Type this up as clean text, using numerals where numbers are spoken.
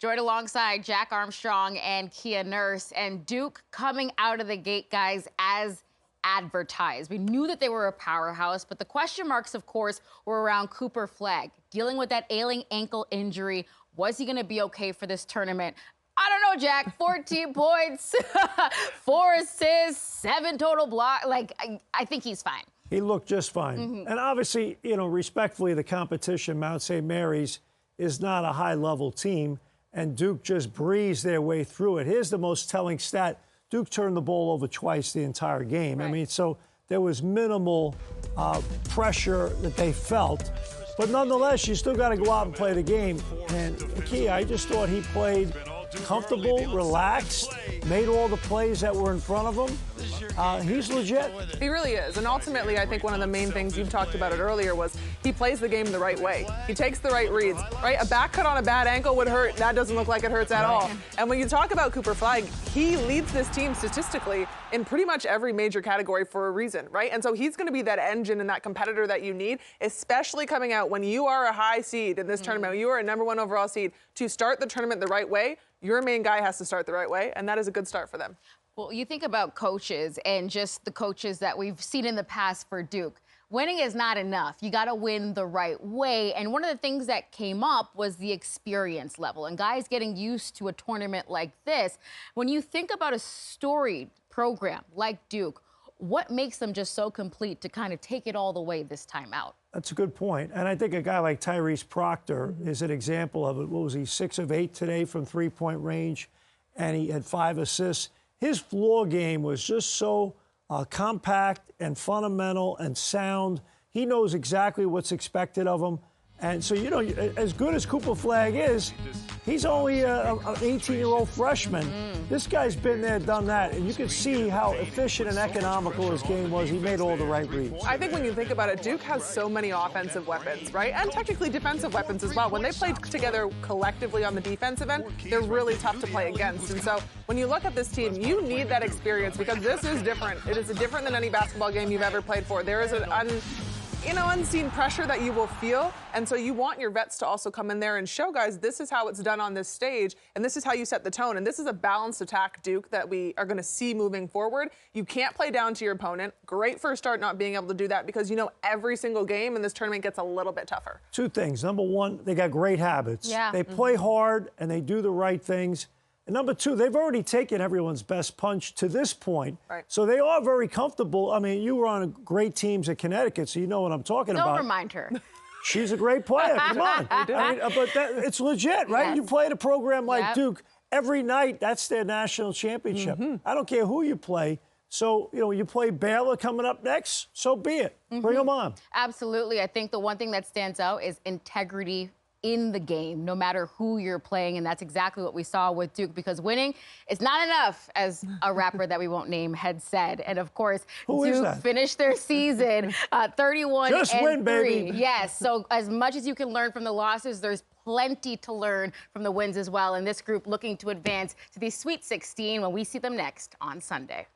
joined alongside Jack Armstrong and Kia Nurse. And Duke coming out of the gate, guys, as advertised. We knew that they were a powerhouse, but the question marks, of course, were around Cooper Flagg, dealing with that ailing ankle injury. Was he going to be okay for this tournament? I don't know, Jack. 14 points, 4 assists, 7 total blocks. Like, I think he's fine. He looked just fine. And obviously, you know, respectfully, the competition, Mount St. Mary's, is not a high-level team, and Duke just breezed their way through it. Here's the most telling stat. Duke turned the ball over twice the entire game. Right. I mean, so there was minimal pressure that they felt. But nonetheless, you still got to go out and play the game. And Kia, I just thought he played comfortable, relaxed, made all the plays that were in front of him. He's legit. He really is. And ultimately, I think one of the main things, you've talked about it earlier, was he plays the game the right way. He takes the right reads, right? A back cut on a bad ankle would hurt. That doesn't look like it hurts at all. And when you talk about Cooper Flagg, he leads this team statistically in pretty much every major category for a reason, right? And so he's going to be that engine and that competitor that you need, especially coming out when you are a high seed in this tournament. You are a #1 overall seed. To start the tournament the right way, your main guy has to start the right way, and that is a good start for them. Well, you think about coaches and just the coaches that we've seen in the past for Duke. Winning is not enough. You got to win the right way. And one of the things that came up was the experience level and guys getting used to a tournament like this. When you think about a storied program like Duke, what makes them just so complete to kind of take it all the way this time out? That's a good point. And I think a guy like Tyrese Proctor is an example of it. What was he, 6 of 8 today from three-point range, and he had 5 assists. His floor game was just so compact and fundamental and sound. He knows exactly what's expected of him. And so, you know, as good as Cooper Flagg is, he's only an 18-year-old freshman. This guy's been there, done that, and you can see how efficient and economical his game was. He made all the right reads. I think when you think about it, Duke has so many offensive weapons, right? And technically defensive weapons as well. When they play together collectively on the defensive end, they're really tough to play against. And so when you look at this team, you need that experience because this is different. It is different than any basketball game you've ever played for. There is an unseen pressure that you will feel. And so you want your vets to also come in there and show guys, this is how it's done on this stage. And this is how you set the tone. And this is a balanced attack, Duke, that we are going to see moving forward. You can't play down to your opponent. Great first start not being able to do that because you know every single game in this tournament gets a little bit tougher. 2 things. Number 1, they got great habits. Yeah. They play hard and they do the right things. And number 2, they've already taken everyone's best punch to this point. Right. So they are very comfortable. I mean, you were on great teams at Connecticut, so you know what I'm talking about. Don't remind her. She's a great player. Come on. I mean, but it's legit, right? Yes. You play at a program like Duke every night. That's their national championship. I don't care who you play. So, you know, you play Baylor coming up next, so be it. Bring them on. Absolutely. I think the one thing that stands out is integrity in the game, no matter who you're playing. And that's exactly what we saw with Duke, because winning is not enough, as a rapper that we won't name had said. And of course, Duke finished their season 31 Just and win, 3. baby. Yes. So as much as you can learn from the losses, there's plenty to learn from the wins as well. And this group looking to advance to the Sweet 16 when we see them next on Sunday.